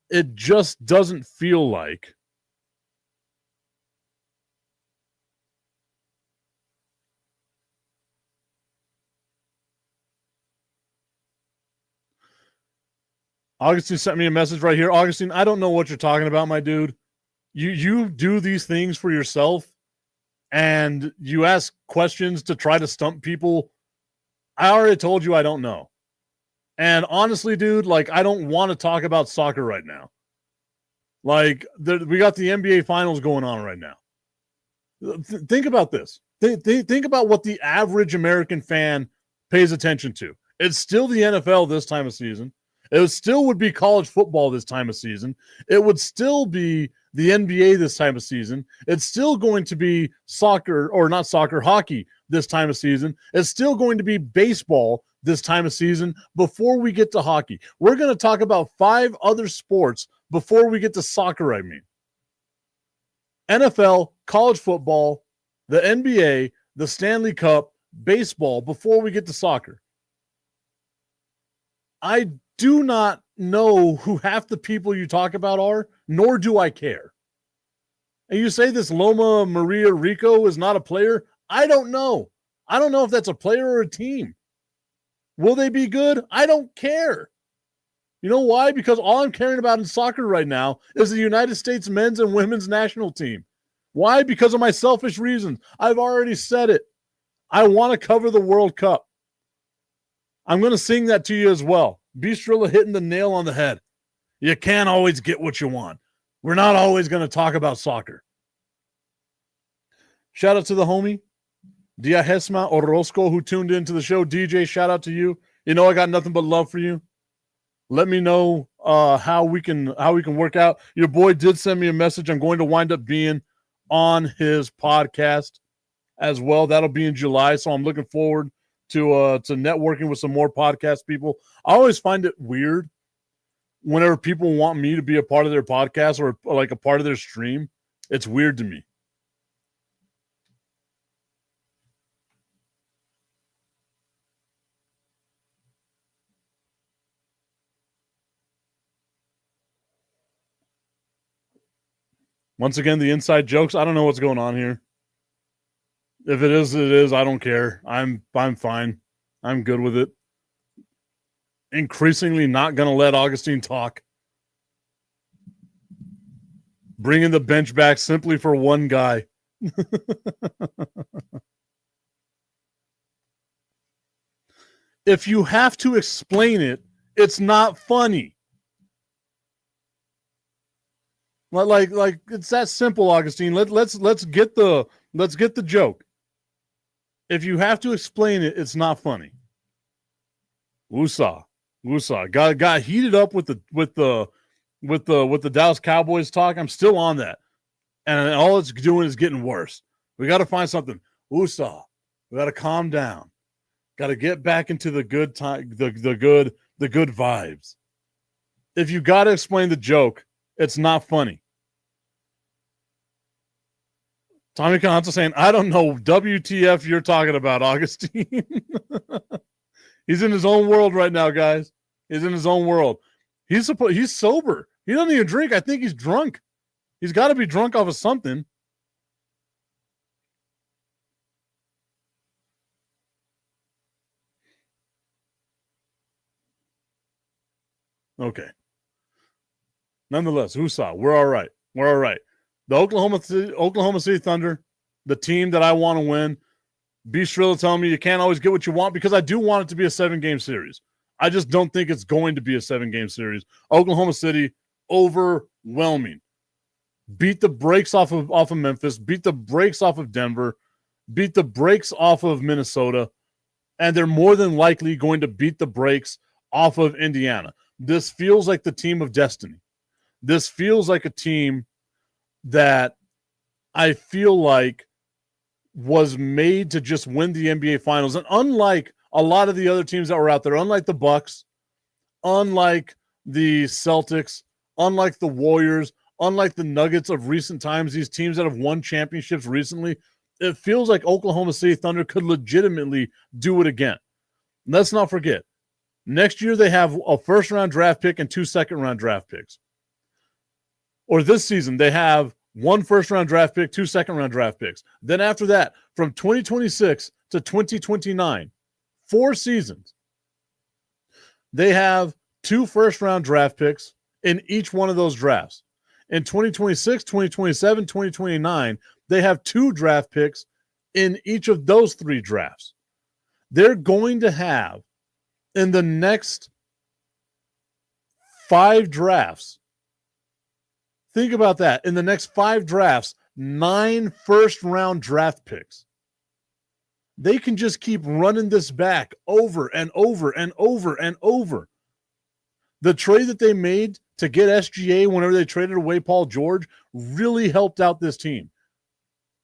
It just doesn't feel like Augustine sent me a message right here. Augustine, I don't know what you're talking about, my dude. You do these things for yourself, and you ask questions to try to stump people. I already told you I don't know. And honestly, dude, like, I don't want to talk about soccer right now. Like, we got the NBA Finals going on right now. Think about this. Think about what the average American fan pays attention to. It's still the NFL this time of season. It still would be college football this time of season. It would still be the NBA this time of season. It's still going to be hockey this time of season. It's still going to be baseball this time of season before we get to hockey. We're going to talk about 5 other sports before we get to soccer, I mean. NFL, college football, the NBA, the Stanley Cup, baseball before we get to soccer. I do not know who half the people you talk about are, nor do I care. And you say this Loma Maria Rico is not a player? I don't know. I don't know if that's a player or a team. Will they be good? I don't care. You know why? Because all I'm caring about in soccer right now is the United States men's and women's national team. Why? Because of my selfish reasons. I've already said it. I want to cover the World Cup. I'm going to sing that to you as well. Bistrilla hitting the nail on the head. You can't always get what you want. We're not always going to talk about soccer. Shout out to the homie, Dia Hesma Orozco, who tuned into the show. DJ, shout out to you. You know I got nothing but love for you. Let me know how we can work out. Your boy did send me a message. I'm going to wind up being on his podcast as well. That'll be in July, so I'm looking forward to networking with some more podcast people. I always find it weird whenever people want me to be a part of their podcast or like a part of their stream. It's weird to me. Once again, the inside jokes. I don't know what's going on here. If it is, it is. I don't care. I'm fine. I'm good with it. Increasingly not going to let Augustine talk. Bringing the bench back simply for one guy. If you have to explain it, it's not funny. Like it's that simple, Augustine. Let's get the joke. If you have to explain it, it's not funny. Woosah got heated up with the Dallas Cowboys talk. I'm still on that, and all it's doing is getting worse. We got to find something. Woosah, we got to calm down. Got to get back into the good time, the good vibes. If you got to explain the joke, it's not funny. Tommy Consa saying, I don't know WTF you're talking about, Augustine. He's in his own world right now, guys. He's in his own world. He's sober. He doesn't even drink. I think he's drunk. He's got to be drunk off of something. Okay. Nonetheless, Husa, we're all right. We're all right. The Oklahoma City Thunder, the team that I want to win. B. Strilla telling me you can't always get what you want because I do want it to be a 7-game series. I just don't think it's going to be a 7-game series. Oklahoma City, overwhelming. Beat the brakes off of Memphis, beat the brakes off of Denver, beat the brakes off of Minnesota, and they're more than likely going to beat the brakes off of Indiana. This feels like the team of destiny. This feels like a team that I feel like was made to just win the NBA Finals. And unlike a lot of the other teams that were out there, unlike the Bucks, unlike the Celtics, unlike the Warriors, unlike the Nuggets of recent times, these teams that have won championships recently, it feels like Oklahoma City Thunder could legitimately do it again. Let's not forget, next year they have a first-round draft pick and 2 second-round draft picks. Or this season, they have 1 first-round draft pick, 2 second-round draft picks. Then after that, from 2026 to 2029, 4 seasons, they have 2 first-round draft picks in each one of those drafts. In 2026, 2027, 2029, they have 2 draft picks in each of those 3 drafts. They're going to have, in the next 5 drafts, think about that. In the next 5 drafts, 9 first-round draft picks. They can just keep running this back over and over and over and over. The trade that they made to get SGA whenever they traded away Paul George really helped out this team.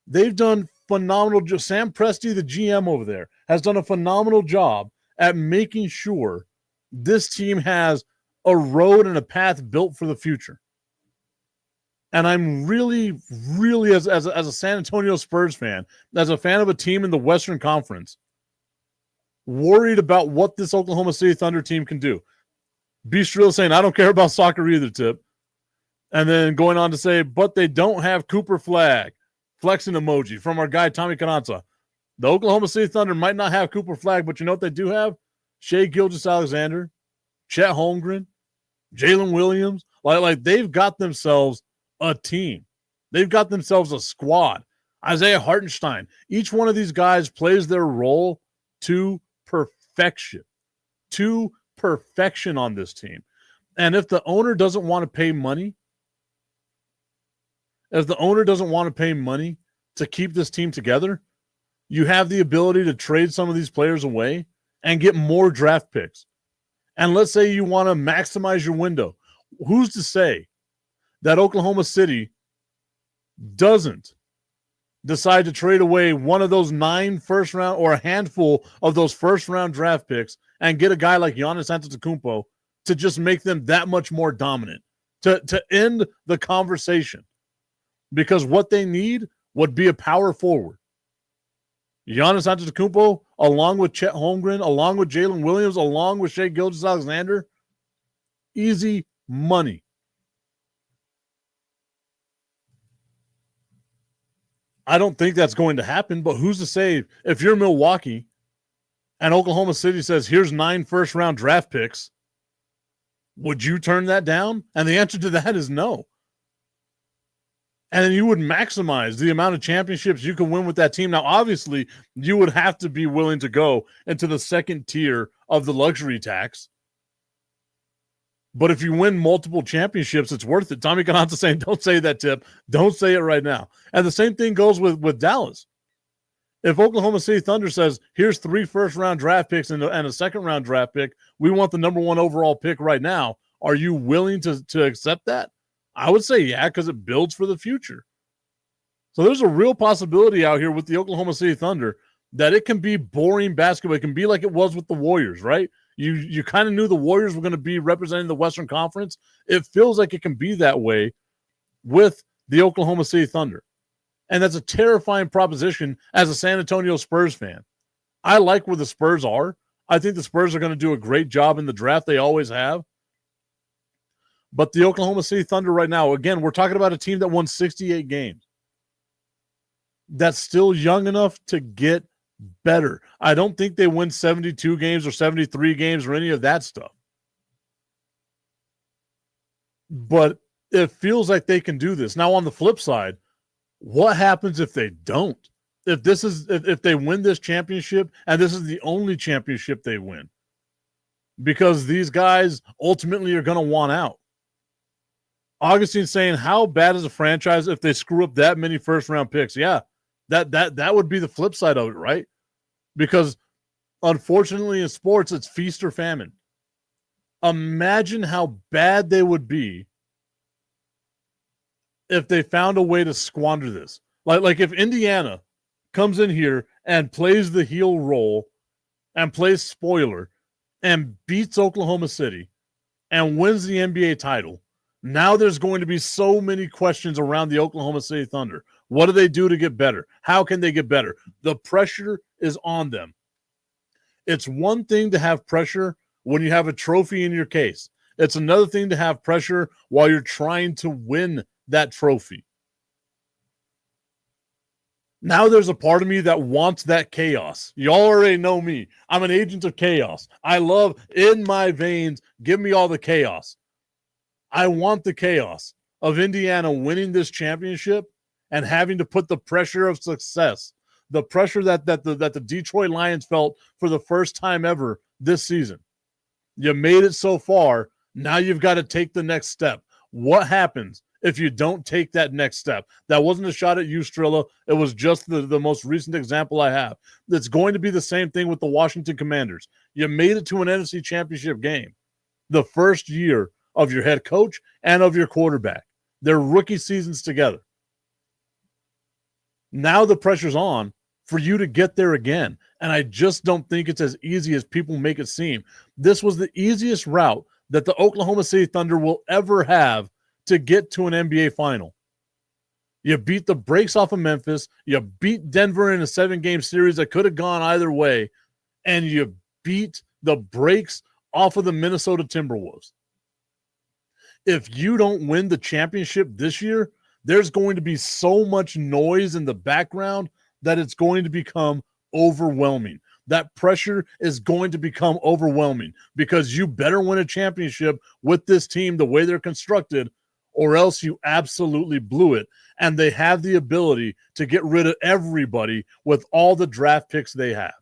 They've done phenomenal. Sam Presti, the GM over there, has done a phenomenal job at making sure this team has a road and a path built for the future. And I'm really, really, as a San Antonio Spurs fan, as a fan of a team in the Western Conference, worried about what this Oklahoma City Thunder team can do. Beast Real saying, I don't care about soccer either, Tip. And then going on to say, but they don't have Cooper Flag. Flexing emoji from our guy, Tommy Cananza. The Oklahoma City Thunder might not have Cooper Flag, but you know what they do have? Shea Gilgeous-Alexander, Chet Holmgren, Jalen Williams. Like they've got themselves a team. They've got themselves a squad. Isaiah Hartenstein. Each one of these guys plays their role to perfection. To perfection on this team. And if the owner doesn't want to pay money, to keep this team together, you have the ability to trade some of these players away and get more draft picks. And let's say you want to maximize your window. Who's to say that Oklahoma City doesn't decide to trade away one of those 9 first round or a handful of those first round draft picks and get a guy like Giannis Antetokounmpo to just make them that much more dominant, to end the conversation? Because what they need would be a power forward. Giannis Antetokounmpo, along with Chet Holmgren, along with Jalen Williams, along with Shea Gilgeous-Alexander, easy money. I don't think that's going to happen, but who's to say if you're Milwaukee and Oklahoma City says, here's 9 first-round draft picks, would you turn that down? And the answer to that is no. And then you would maximize the amount of championships you can win with that team. Now, obviously, you would have to be willing to go into the second tier of the luxury tax. But if you win multiple championships, it's worth it. Tommy Cananza saying, don't say that, Tip. Don't say it right now. And the same thing goes with Dallas. If Oklahoma City Thunder says, here's 3 first-round draft picks and a second-round draft pick, we want the number 1 overall pick right now, are you willing to accept that? I would say yeah, because it builds for the future. So there's a real possibility out here with the Oklahoma City Thunder that it can be boring basketball. It can be like it was with the Warriors, right? You kind of knew the Warriors were going to be representing the Western Conference. It feels like it can be that way with the Oklahoma City Thunder. And that's a terrifying proposition as a San Antonio Spurs fan. I like where the Spurs are. I think the Spurs are going to do a great job in the draft. They always have. But the Oklahoma City Thunder right now, again, we're talking about a team that won 68 games. That's still young enough to get better. I don't think they win 72 games or 73 games or any of that stuff. But it feels like they can do this. Now, on the flip side, what happens if they don't? If they win this championship and this is the only championship they win? Because these guys ultimately are going to want out. Augustine saying, how bad is a franchise if they screw up that many first-round picks? Yeah, that would be the flip side of it, right? Because unfortunately in sports, it's feast or famine. Imagine how bad they would be if they found a way to squander this. Like if Indiana comes in here and plays the heel role and plays spoiler and beats Oklahoma City and wins the NBA title, now there's going to be so many questions around the Oklahoma City Thunder. What do they do to get better? How can they get better? The pressure is on them. It's one thing to have pressure when you have a trophy in your case. It's another thing to have pressure while you're trying to win that trophy. Now there's a part of me that wants that chaos. You already know me. I'm an agent of chaos. I love in my veins, give me all the chaos. I want the chaos of Indiana winning this championship and having to put the pressure of success, the pressure that the Detroit Lions felt for the first time ever this season. You made it so far. Now you've got to take the next step. What happens if you don't take that next step? That wasn't a shot at you, Strilla. It was just the most recent example I have. It's going to be the same thing with the Washington Commanders. You made it to an NFC Championship game the first year of your head coach and of your quarterback. Their rookie seasons together. Now the pressure's on for you to get there again. And I just don't think it's as easy as people make it seem. This was the easiest route that the Oklahoma City Thunder will ever have to get to an NBA final. You beat the brakes off of Memphis. You beat Denver in a 7-game series that could have gone either way. and you beat the brakes off of the Minnesota Timberwolves. If you don't win the championship this year, there's going to be so much noise in the background that it's going to become overwhelming. That pressure is going to become overwhelming because you better win a championship with this team the way they're constructed, or else you absolutely blew it. And they have the ability to get rid of everybody with all the draft picks they have.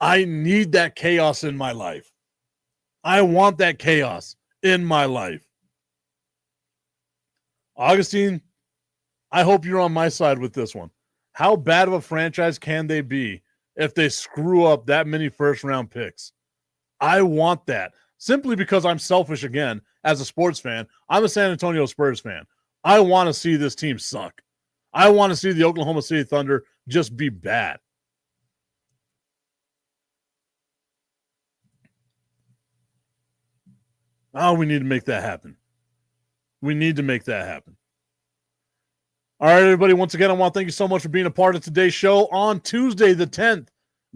I need that chaos in my life. I want that chaos in my life. Augustine, I hope you're on my side with this one. How bad of a franchise can they be if they screw up that many first-round picks? I want that simply because I'm selfish again as a sports fan. I'm a San Antonio Spurs fan. I want to see this team suck. I want to see the Oklahoma City Thunder just be bad. Oh, we need to make that happen. We need to make that happen. All right, everybody. Once again, I want to thank you so much for being a part of today's show on Tuesday, the 10th,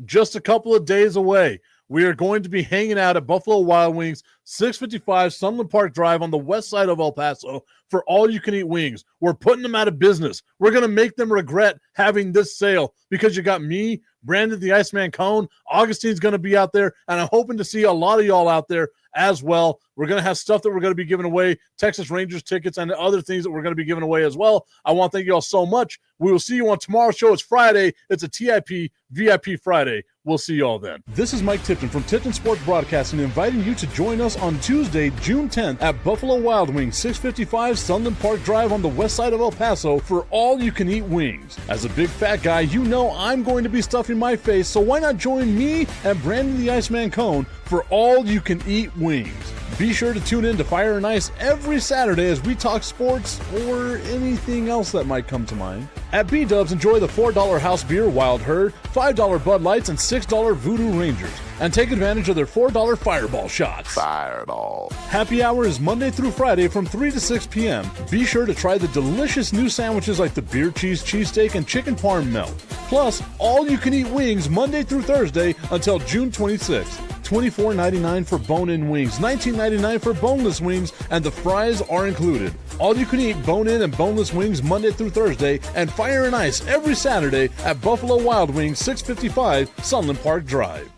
just a couple of days away. We are going to be hanging out at Buffalo Wild Wings, 655 Sunland Park Drive on the west side of El Paso for all-you-can-eat wings. We're putting them out of business. We're going to make them regret having this sale because you got me, Brandon the Iceman Cone, Augustine's going to be out there, and I'm hoping to see a lot of y'all out there as well. We're going to have stuff that we're going to be giving away, Texas Rangers tickets and other things that we're going to be giving away as well. I want to thank you all so much. We will see you on tomorrow's show. It's Friday. It's a TIP VIP Friday. We'll see you all then. This is Mike Tipton from Tipton Sports Broadcasting, inviting you to join us on Tuesday, June 10th at Buffalo Wild Wings, 655 Sunland Park Drive on the west side of El Paso for all-you-can-eat wings. As a big fat guy, you know I'm going to be stuffing my face, so why not join me and Brandon the Iceman Cone for all-you-can-eat wings? Be sure to tune in to Fire and Ice every Saturday as we talk sports or anything else that might come to mind. At B-Dubs, enjoy the $4 house beer Wild Herd, $5 Bud Lights, and $6 Voodoo Rangers. And take advantage of their $4 Fireball shots.
Fireball.
Happy hour is Monday through Friday from 3 to 6 p.m. Be sure to try the delicious new sandwiches like the beer cheese cheesesteak and chicken parm melt. Plus, all-you-can-eat wings Monday through Thursday until June 26th. $24.99 for bone-in wings, $19.99 for boneless wings, and the fries are included. All you can eat bone-in and boneless wings Monday through Thursday, and Fire and Ice every Saturday at Buffalo Wild Wings, 655 Sunland Park Drive.